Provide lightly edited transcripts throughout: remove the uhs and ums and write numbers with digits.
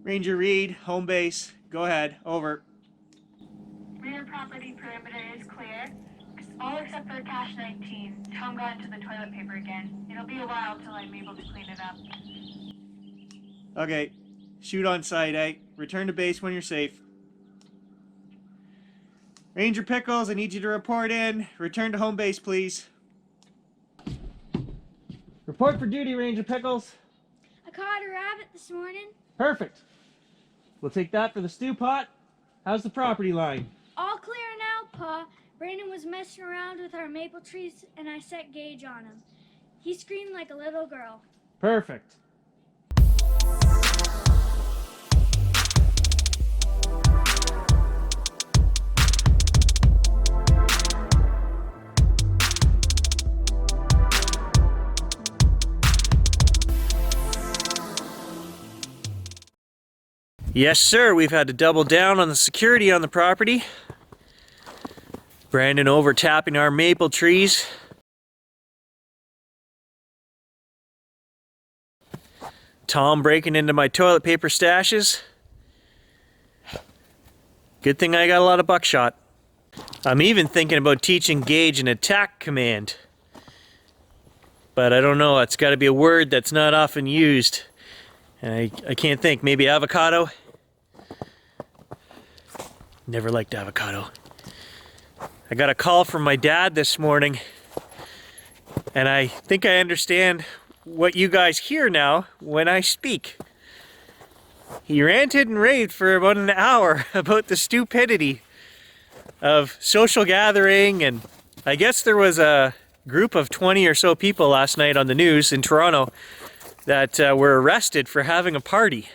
Ranger Reed, home base. Go ahead. Over. Rear property perimeter is clear. All except for cache 19. Tom got into the toilet paper again. It'll be a while till I'm able to clean it up. Okay. Shoot on sight, eh? Return to base when you're safe. Ranger Pickles, I need you to report in. Return to home base, please. Report for duty, Ranger Pickles. I caught a rabbit this morning. Perfect. We'll take that for the stew pot. How's the property line? All clear now, Pa. Brandon was messing around with our maple trees and I set Gage on him. He screamed like a little girl. Perfect. Yes, sir. We've had to double down on the security on the property. Brandon over tapping our maple trees. Tom breaking into my toilet paper stashes. Good thing I got a lot of buckshot. I'm even thinking about teaching Gage an attack command. But I don't know, it's got to be a word that's not often used. And I can't think. Maybe avocado? Never liked avocado. I got a call from my dad this morning, and I think I understand what you guys hear now when I speak. He ranted and raved for about an hour about the stupidity of social gathering, and I guess there was a group of 20 or so people last night on the news in Toronto that were arrested for having a party.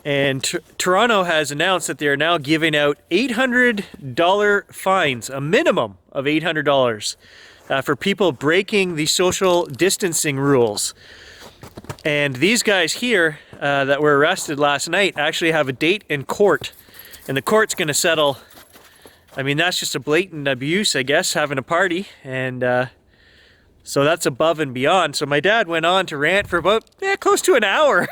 And Toronto has announced that they are now giving out $800 fines, a minimum of $800, for people breaking the social distancing rules. And these guys here that were arrested last night actually have a date in court. And the court's going to settle. I mean, that's just a blatant abuse, I guess, having a party. And so that's above and beyond. So my dad went on to rant for about close to an hour.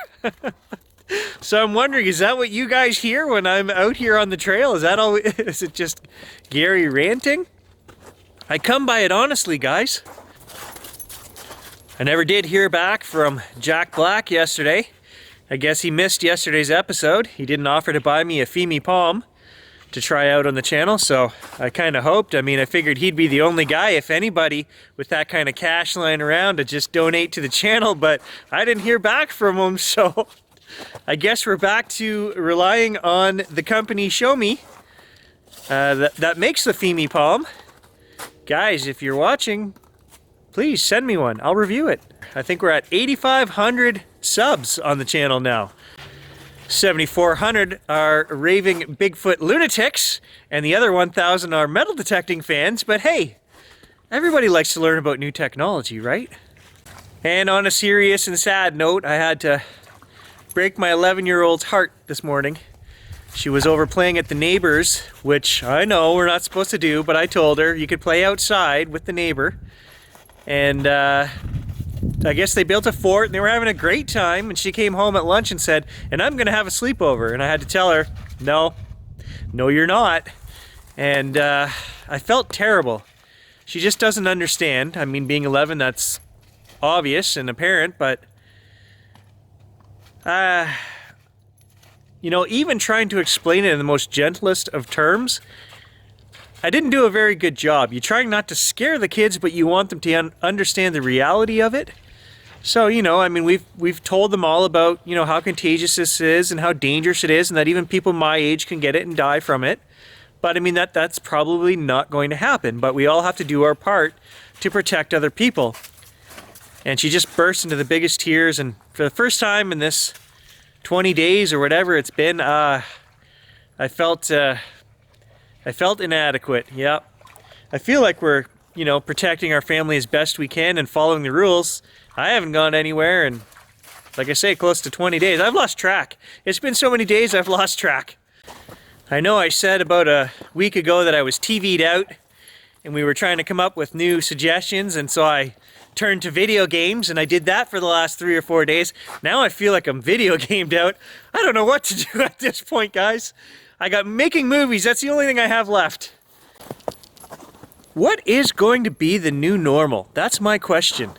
So I'm wondering, is that what you guys hear when I'm out here on the trail? Is that all? Is it just Gary ranting? I come by it honestly, guys. I never did hear back from Jack Black yesterday. I guess he missed yesterday's episode. He didn't offer to buy me a Femi Palm to try out on the channel, so I kind of hoped. I mean, I figured he'd be the only guy, if anybody, with that kind of cash lying around to just donate to the channel, but I didn't hear back from him, so I guess we're back to relying on the company Show Me that makes the Femi Palm. Guys, if you're watching, please send me one. I'll review it. I think we're at 8,500 subs on the channel now. 7,400 are raving Bigfoot lunatics, and the other 1,000 are metal detecting fans, but hey, everybody likes to learn about new technology, right? And on a serious and sad note, I had to break my 11-year-old's heart this morning. She was over playing at the neighbors, which I know we're not supposed to do, but I told her you could play outside with the neighbor. And I guess they built a fort and they were having a great time, and she came home at lunch and said, and I'm gonna have a sleepover. And I had to tell her, no you're not. And I felt terrible. She just doesn't understand. I mean, being 11, that's obvious and apparent, but you know, even trying to explain it in the most gentlest of terms, I didn't do a very good job. You're trying not to scare the kids, but you want them to understand the reality of it. So, you know, I mean, we've told them all about, you know, how contagious this is and how dangerous it is, and that even people my age can get it and die from it. But I mean, that's probably not going to happen, but we all have to do our part to protect other people. And she just burst into the biggest tears, and for the first time in this 20 days or whatever it's been, I felt inadequate. Yeah, I feel like we're, you know, protecting our family as best we can and following the rules. I haven't gone anywhere, and like I say, close to 20 days. I've lost track. It's been so many days I've lost track. I know I said about a week ago that I was TV'd out and we were trying to come up with new suggestions, and so I turn to video games, and I did that for the last 3 or 4 days. Now I feel like I'm video gamed out. I don't know what to do at this point, guys. I got making movies. That's the only thing I have left. What is going to be the new normal? That's my question.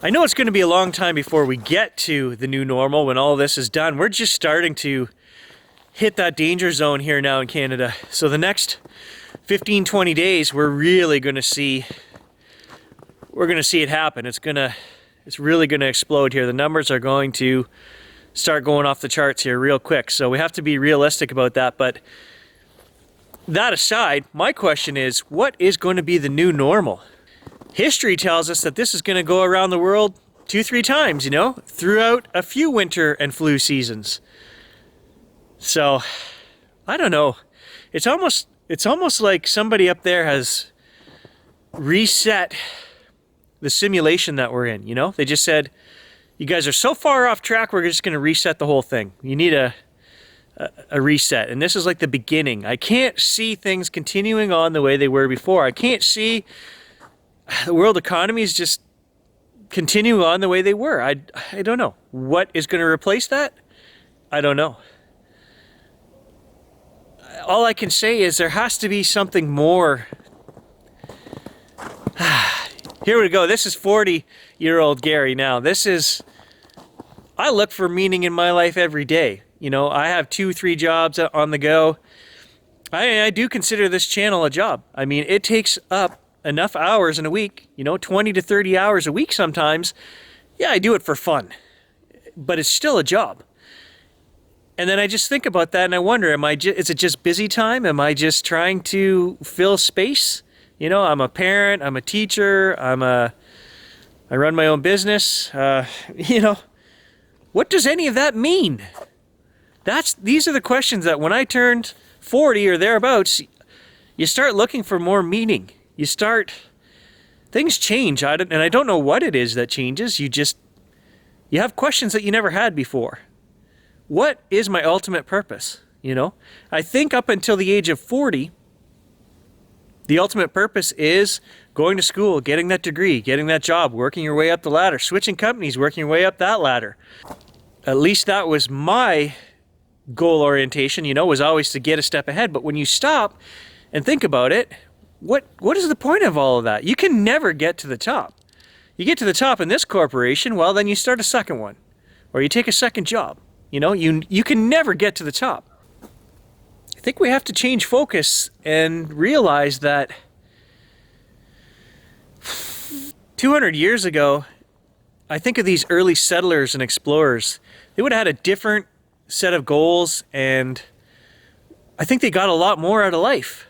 I know it's going to be a long time before we get to the new normal when all this is done. We're just starting to hit that danger zone here now in Canada. So the next 15, 20 days, we're really going to see it happen. It's really going to explode here. The numbers are going to start going off the charts here real quick. So we have to be realistic about that. But that aside, my question is, what is going to be the new normal? History tells us that this is going to go around the world 2-3 times, you know, throughout a few winter and flu seasons. So, I don't know. It's almost like somebody up there has reset the simulation that we're in, you know? They just said, you guys are so far off track, we're just going to reset the whole thing. You need a reset. And this is like the beginning. I can't see things continuing on the way they were before. I can't see the world economies just continue on the way they were. I don't know. What is going to replace that? I don't know. All I can say is there has to be something more. Here we go. This is 40-year-old Gary now. I look for meaning in my life every day. You know, I have 2-3 jobs on the go. I do consider this channel a job. I mean, it takes up enough hours in a week, you know, 20 to 30 hours a week sometimes. Yeah, I do it for fun, but it's still a job. And then I just think about that and I wonder, is it just busy time? Am I just trying to fill space? You know, I'm a parent, I'm a teacher, I run my own business. You know, what does any of that mean? These are the questions that when I turned 40 or thereabouts, you start looking for more meaning. Things change, and I don't know what it is that changes. You have questions that you never had before. What is my ultimate purpose? You know, I think up until the age of 40, the ultimate purpose is going to school, getting that degree, getting that job, working your way up the ladder, switching companies, working your way up that ladder. At least that was my goal orientation, you know, was always to get a step ahead. But when you stop and think about it, what is the point of all of that? You can never get to the top. You get to the top in this corporation, well, then you start a second one. Or you take a second job. You know, you can never get to the top. I think we have to change focus and realize that 200 years ago, I think of these early settlers and explorers. They would have had a different set of goals, and I think they got a lot more out of life.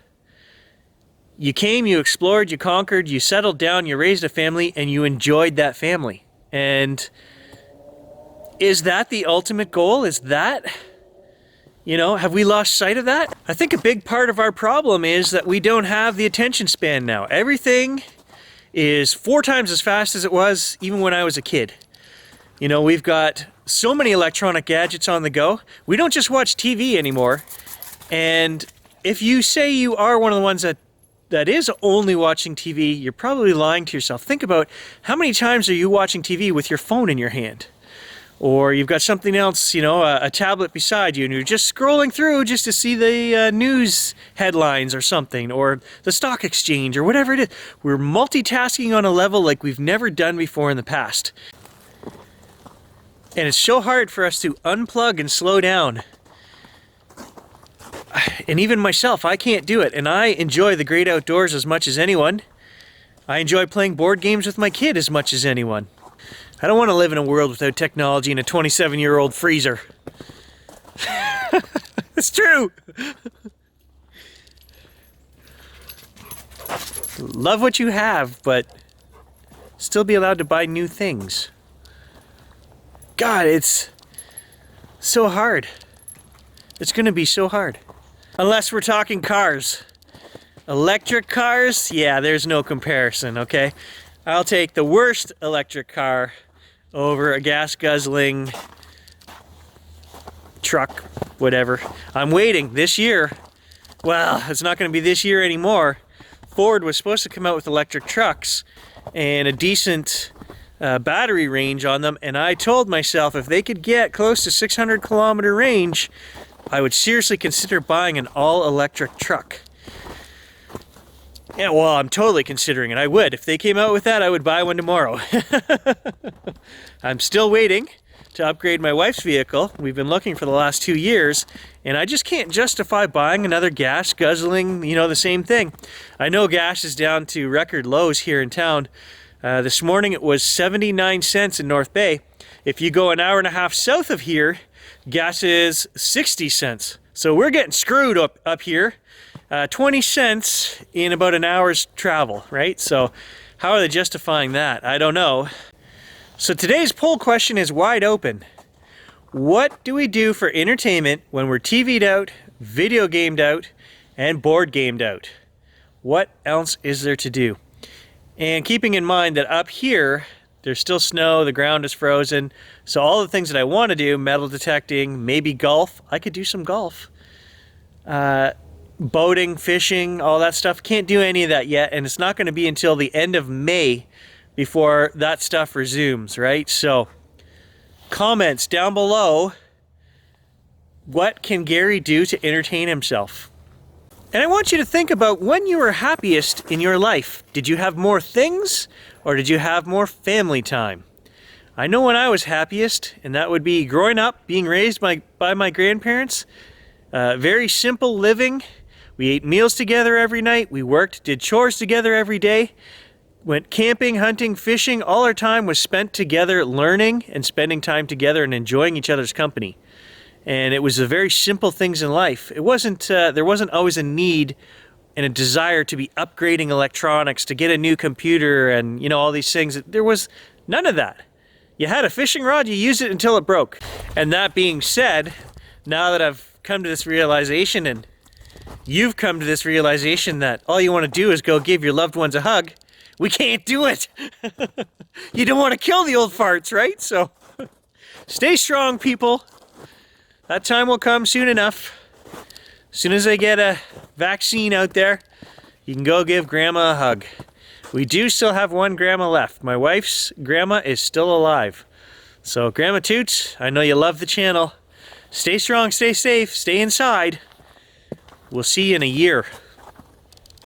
You came, you explored, you conquered, you settled down, you raised a family, and you enjoyed that family. And is that the ultimate goal? Is that, you know, have we lost sight of that? I think a big part of our problem is that we don't have the attention span now. Everything is 4 times as fast as it was even when I was a kid. You know, we've got so many electronic gadgets on the go. We don't just watch TV anymore. And if you say you are one of the ones that is only watching TV, you're probably lying to yourself. Think about how many times are you watching TV with your phone in your hand? Or you've got something else, you know, a tablet beside you, and you're just scrolling through just to see the news headlines or something, or the stock exchange, or whatever it is. We're multitasking on a level like we've never done before in the past. And it's so hard for us to unplug and slow down. And even myself, I can't do it. And I enjoy the great outdoors as much as anyone. I enjoy playing board games with my kid as much as anyone. I don't want to live in a world without technology and a 27-year-old freezer. It's true. Love what you have, but still be allowed to buy new things. God, it's so hard. It's going to be so hard. Unless we're talking cars. Electric cars? Yeah, there's no comparison, okay? I'll take the worst electric car over a gas-guzzling truck, whatever. I'm waiting this year. Well, it's not going to be this year anymore. Ford was supposed to come out with electric trucks, and a decent battery range on them, and I told myself if they could get close to 600 kilometer range, I would seriously consider buying an all-electric truck. Yeah, well, I'm totally considering it. I would. If they came out with that, I would buy one tomorrow. I'm still waiting to upgrade my wife's vehicle. We've been looking for the last 2 years, and I just can't justify buying another gas guzzling, you know, the same thing. I know gas is down to record lows here in town. This morning it was 79 cents in North Bay. If you go an hour and a half south of here, gas is 60 cents. So we're getting screwed up here. 20 cents in about an hour's travel, right? So how are they justifying that? I don't know. So today's poll question is wide open. What do we do for entertainment when we're TV'd out, video gamed out, and board gamed out? What else is there to do? And keeping in mind that up here, there's still snow, the ground is frozen, so all the things that I want to do, metal detecting, maybe golf, I could do some golf. Boating, fishing, all that stuff, can't do any of that yet, and it's not going to be until the end of May before that stuff resumes, right? So, comments down below, what can Gary do to entertain himself? And I want you to think about when you were happiest in your life. Did you have more things, or did you have more family time? I know when I was happiest, and that would be growing up, being raised by my grandparents. Very simple living. We ate meals together every night. We worked, did chores together every day. Went camping, hunting, fishing. All our time was spent together learning and spending time together and enjoying each other's company. And it was the very simple things in life. It wasn't, there wasn't always a need and a desire to be upgrading electronics, to get a new computer and, you know, all these things. There was none of that. You had a fishing rod, you used it until it broke. And that being said, now that I've come to this realization, and you've come to this realization that all you want to do is go give your loved ones a hug, we can't do it. You don't want to kill the old farts, right? So stay strong, people. That time will come soon enough. As soon as I get a vaccine out there, you can go give Grandma a hug. We do still have one grandma left. My wife's grandma is still alive. So Grandma Toots, I know you love the channel. Stay strong, stay safe, stay inside. We'll see you in a year.